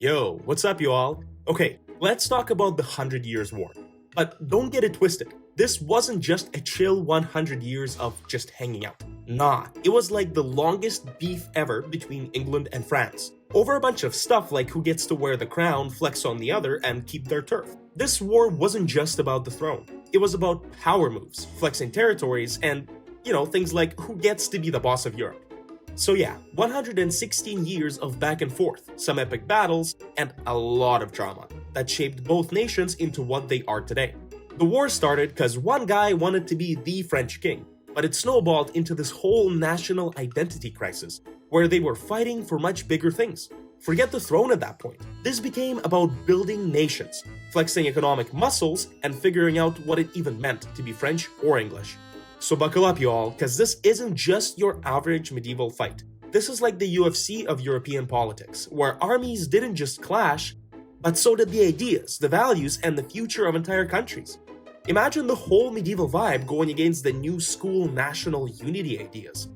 Yo, what's up, you all? Okay, let's talk about the 100 Years' War. But don't get it twisted. This wasn't just a chill 100 years of just hanging out. Nah, it was like the longest beef ever between England and France. Over a bunch of stuff like who gets to wear the crown, flex on the other, and keep their turf. This war wasn't just about the throne. It was about power moves, flexing territories, and, things like who gets to be the boss of Europe. So yeah, 116 years of back and forth, some epic battles, and a lot of drama that shaped both nations into what they are today. The war started because one guy wanted to be the French king, but it snowballed into this whole national identity crisis, where they were fighting for much bigger things. Forget the throne at that point. This became about building nations, flexing economic muscles, and figuring out what it even meant to be French or English. So buckle up, y'all, because this isn't just your average medieval fight. This is like the UFC of European politics, where armies didn't just clash, but so did the ideas, the values, and the future of entire countries. Imagine the whole medieval vibe going against the new school national unity ideas.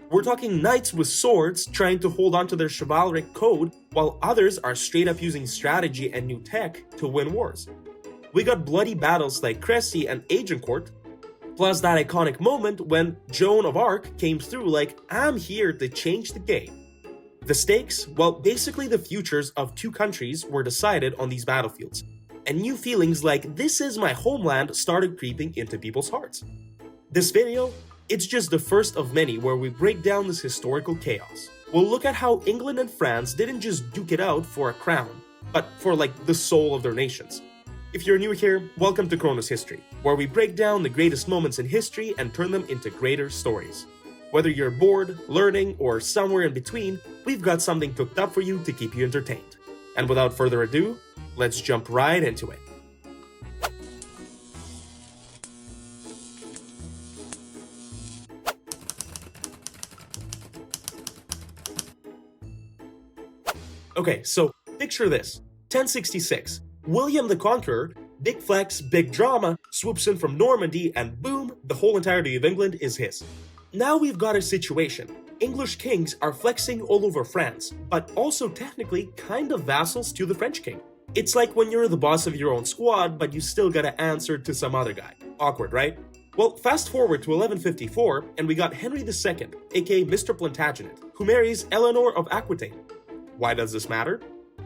We're talking knights with swords trying to hold on to their chivalric code, while others are straight up using strategy and new tech to win wars. We got bloody battles like Crécy and Agincourt, plus that iconic moment when Joan of Arc came through like, I'm here to change the game. The stakes? Well, basically the futures of two countries were decided on these battlefields, and new feelings like this is my homeland started creeping into people's hearts. This video, it's just the first of many where we break down this historical chaos. We'll look at how England and France didn't just duke it out for a crown, but for the soul of their nations. If you're new here, welcome to Kronos History, where we break down the greatest moments in history and turn them into greater stories. Whether you're bored, learning, or somewhere in between, we've got something cooked up for you to keep you entertained. And without further ado, let's jump right into it. Okay, so picture this. 1066. William the Conqueror, big flex, big drama, swoops in from Normandy and boom, the whole entirety of England is his. Now we've got a situation. English kings are flexing all over France, but also technically kind of vassals to the French king. It's like when you're the boss of your own squad, but you still gotta answer to some other guy. Awkward, right? Well, fast forward to 1154, and we got Henry II, aka Mr. Plantagenet, who marries Eleanor of Aquitaine. Why does this matter?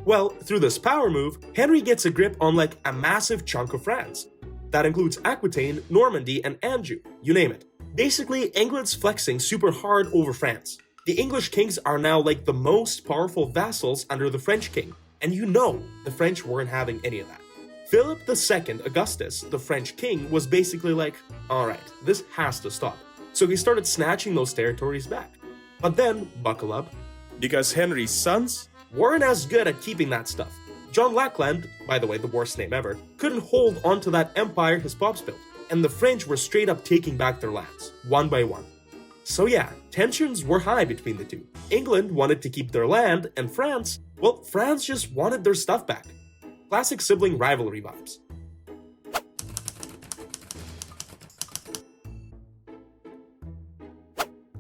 Well, through this power move, Henry gets a grip on a massive chunk of France. That includes Aquitaine, Normandy, and Anjou, you name it. Basically, England's flexing super hard over France. The English kings are now the most powerful vassals under the French king, and the French weren't having any of that. Philip II Augustus, the French king, was basically alright, this has to stop. So he started snatching those territories back. But then, buckle up, because Henry's sons weren't as good at keeping that stuff. John Lackland, by the way the worst name ever, couldn't hold onto that empire his pops built, and the French were straight up taking back their lands, one by one. So yeah, tensions were high between the two. England wanted to keep their land, and France just wanted their stuff back. Classic sibling rivalry vibes.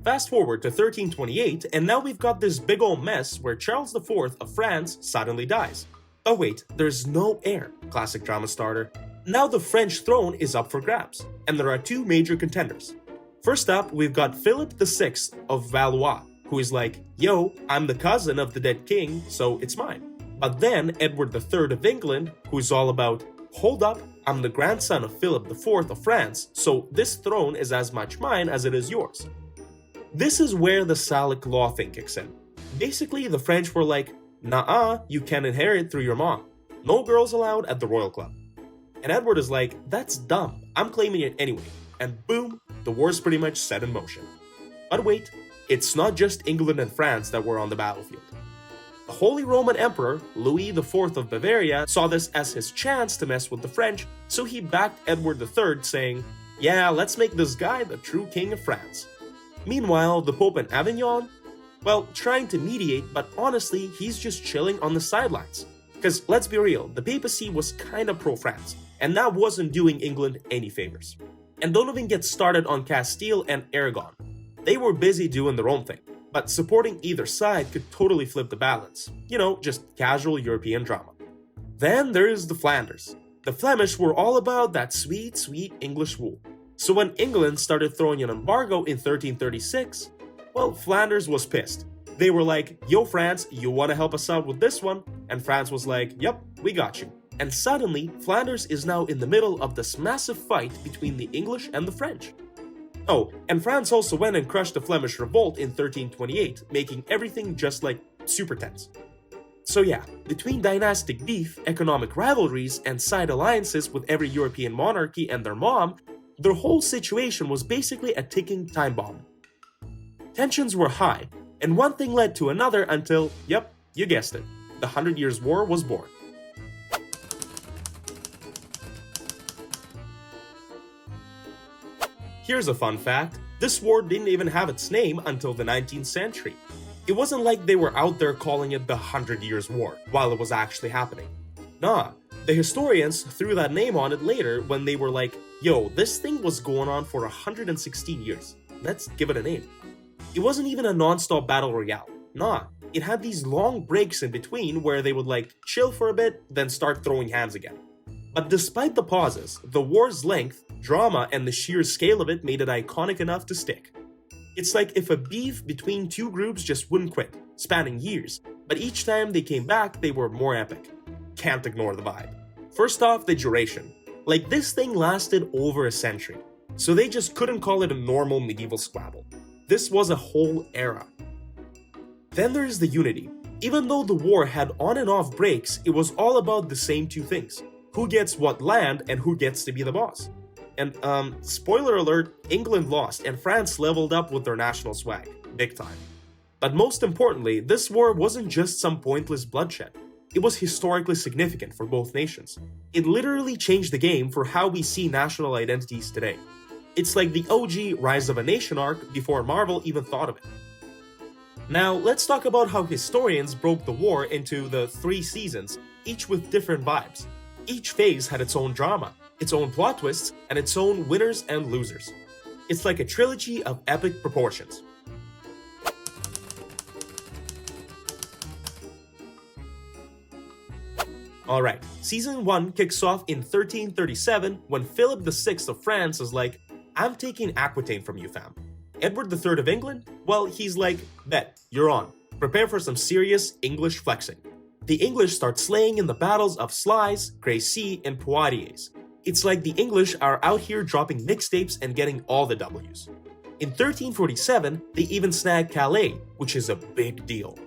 Fast forward to 1328, and now we've got this big ol' mess where Charles IV of France suddenly dies. Oh wait, there's no heir. Classic drama starter. Now the French throne is up for grabs, and there are two major contenders. First up, we've got Philip VI of Valois, who is yo, I'm the cousin of the dead king, so it's mine. But then Edward III of England, who's all about, hold up, I'm the grandson of Philip IV of France, so this throne is as much mine as it is yours. This is where the Salic Law thing kicks in. Basically, the French were nah, you can't inherit through your mom. No girls allowed at the royal club. And Edward is that's dumb, I'm claiming it anyway. And boom, the war's pretty much set in motion. But wait, it's not just England and France that were on the battlefield. The Holy Roman Emperor, Louis IV of Bavaria, saw this as his chance to mess with the French, so he backed Edward III saying, yeah, let's make this guy the true king of France. Meanwhile, the Pope in Avignon, trying to mediate, but honestly, he's just chilling on the sidelines. Because let's be real, the papacy was kinda pro-France, and that wasn't doing England any favors. And don't even get started on Castile and Aragon. They were busy doing their own thing. but supporting either side could totally flip the balance. Just casual European drama. Then there's the Flanders. The Flemish were all about that sweet, sweet English wool. So when England started throwing an embargo in 1336, well, Flanders was pissed. They were like, yo France, you wanna help us out with this one? And France was like, yep, we got you. And suddenly, Flanders is now in the middle of this massive fight between the English and the French. Oh, and France also went and crushed the Flemish revolt in 1328, making everything just like super tense. So yeah, between dynastic beef, economic rivalries, and side alliances with every European monarchy and their mom, their whole situation was basically a ticking time bomb. Tensions were high, and one thing led to another until, yep, you guessed it, the 100 Years' War was born. Here's a fun fact, this war didn't even have its name until the 19th century. It wasn't like they were out there calling it the 100 Years' War while it was actually happening. Nah, the historians threw that name on it later when they were like, yo, this thing was going on for 116 years. Let's give it a name. It wasn't even a non-stop battle royale. Nah, it had these long breaks in between where they would like chill for a bit, then start throwing hands again. But despite the pauses, the war's length, drama, and the sheer scale of it made it iconic enough to stick. It's like if a beef between two groups just wouldn't quit, spanning years, but each time they came back, they were more epic. Can't ignore the vibe. First off, the duration. Like this thing lasted over a century, so they just couldn't call it a normal medieval squabble. This was a whole era. Then there's the unity. Even though the war had on and off breaks, it was all about the same two things. Who gets what land and who gets to be the boss. And spoiler alert, England lost and France leveled up with their national swag, big time. But most importantly, this war wasn't just some pointless bloodshed. It was historically significant for both nations. It literally changed the game for how we see national identities today. It's like the OG Rise of a Nation arc before Marvel even thought of it. Now, let's talk about how historians broke the war into the 3 seasons, each with different vibes. Each phase had its own drama, its own plot twists, and its own winners and losers. It's like a trilogy of epic proportions. Alright, season 1 kicks off in 1337 when Philip VI of France is like, I'm taking Aquitaine from you fam. Edward III of England? Well, he's like, bet, you're on. Prepare for some serious English flexing. The English start slaying in the battles of Sluys, Crécy, and Poitiers. It's like the English are out here dropping mixtapes and getting all the W's. In 1347, they even snag Calais, which is a big deal.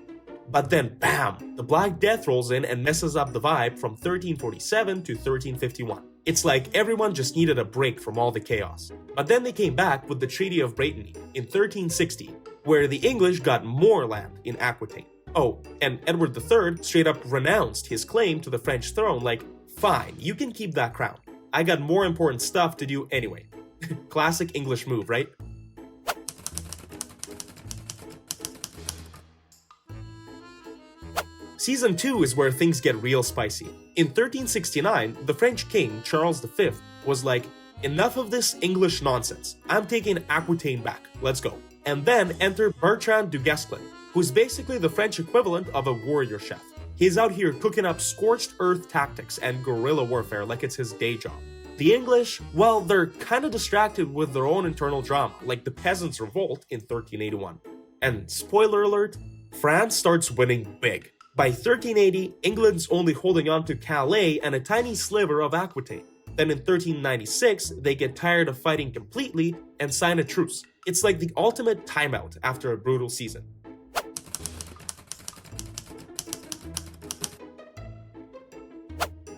But then bam, the Black Death rolls in and messes up the vibe from 1347 to 1351. It's like everyone just needed a break from all the chaos. But then they came back with the Treaty of Brittany in 1360, where the English got more land in Aquitaine. Oh, and Edward III straight up renounced his claim to the French throne like, fine, you can keep that crown. I got more important stuff to do anyway. Classic English move, right? Season 2 is where things get real spicy. In 1369, the French king, Charles V, was like, enough of this English nonsense. I'm taking Aquitaine back. Let's go. And then enter Bertrand du Guesclin, who's basically the French equivalent of a warrior chef. He's out here cooking up scorched earth tactics and guerrilla warfare like it's his day job. The English, well, they're kinda distracted with their own internal drama, like the Peasants' Revolt in 1381. And spoiler alert, France starts winning big. By 1380, England's only holding on to Calais and a tiny sliver of Aquitaine. Then in 1396, they get tired of fighting completely and sign a truce. It's like the ultimate timeout after a brutal season.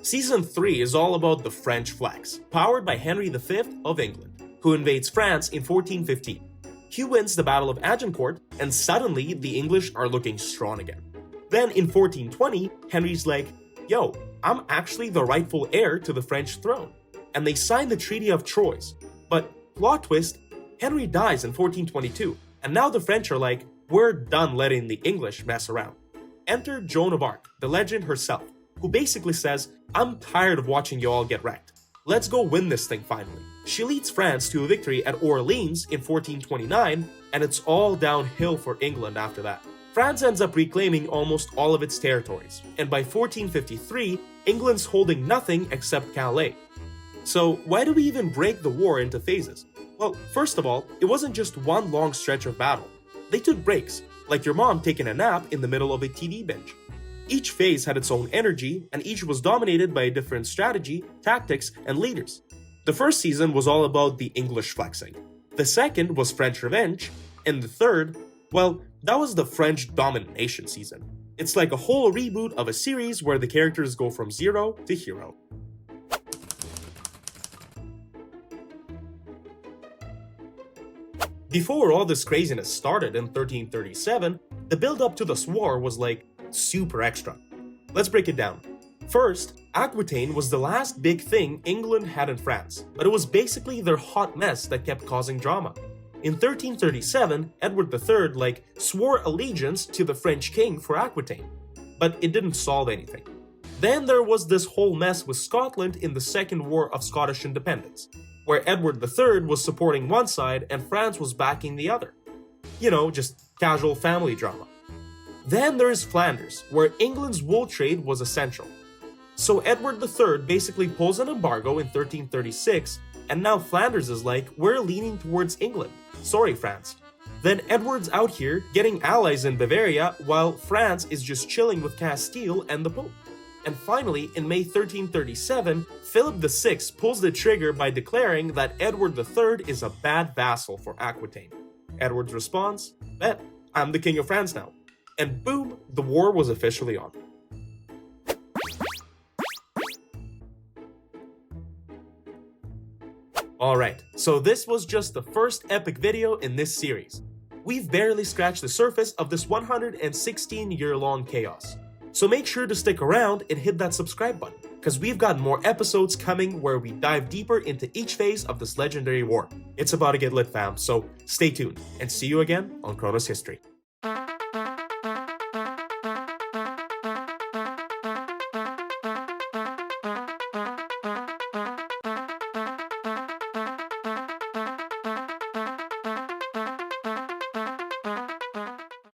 Season 3 is all about the French flags, powered by Henry V of England, who invades France in 1415. He wins the Battle of Agincourt, and suddenly the English are looking strong again. Then in 1420, Henry's like, yo, I'm actually the rightful heir to the French throne. And they sign the Treaty of Troyes. But, plot twist, Henry dies in 1422, and now the French are like, we're done letting the English mess around. Enter Joan of Arc, the legend herself, who basically says, I'm tired of watching you all get wrecked. Let's go win this thing finally. She leads France to a victory at Orleans in 1429, and it's all downhill for England after that. France ends up reclaiming almost all of its territories, and by 1453, England's holding nothing except Calais. So why do we even break the war into phases? Well, first of all, it wasn't just one long stretch of battle. They took breaks, like your mom taking a nap in the middle of a TV binge. Each phase had its own energy, and each was dominated by a different strategy, tactics, and leaders. The first season was all about the English flexing. The second was French revenge, and the third, well, that was the French domination season. It's like a whole reboot of a series where the characters go from zero to hero. Before all this craziness started in 1337, the build-up to this war was like super extra. Let's break it down. First, Aquitaine was the last big thing England had in France, but it was basically their hot mess that kept causing drama. In 1337, Edward III swore allegiance to the French king for Aquitaine, but it didn't solve anything. Then there was this whole mess with Scotland in the Second War of Scottish Independence, where Edward III was supporting one side and France was backing the other. You know, just casual family drama. Then there is Flanders, where England's wool trade was essential. So Edward III basically pulls an embargo in 1336, and now Flanders is like, we're leaning towards England. Sorry, France. Then Edward's out here getting allies in Bavaria, while France is just chilling with Castile and the Pope. And finally, in May 1337, Philip VI pulls the trigger by declaring that Edward III is a bad vassal for Aquitaine. Edward's response? Bet, I'm the king of France now. And boom, the war was officially on. Alright, so this was just the first epic video in this series. We've barely scratched the surface of this 116-year-long chaos. So make sure to stick around and hit that subscribe button, because we've got more episodes coming where we dive deeper into each phase of this legendary war. It's about to get lit, fam, so stay tuned, and see you again on Chronos History.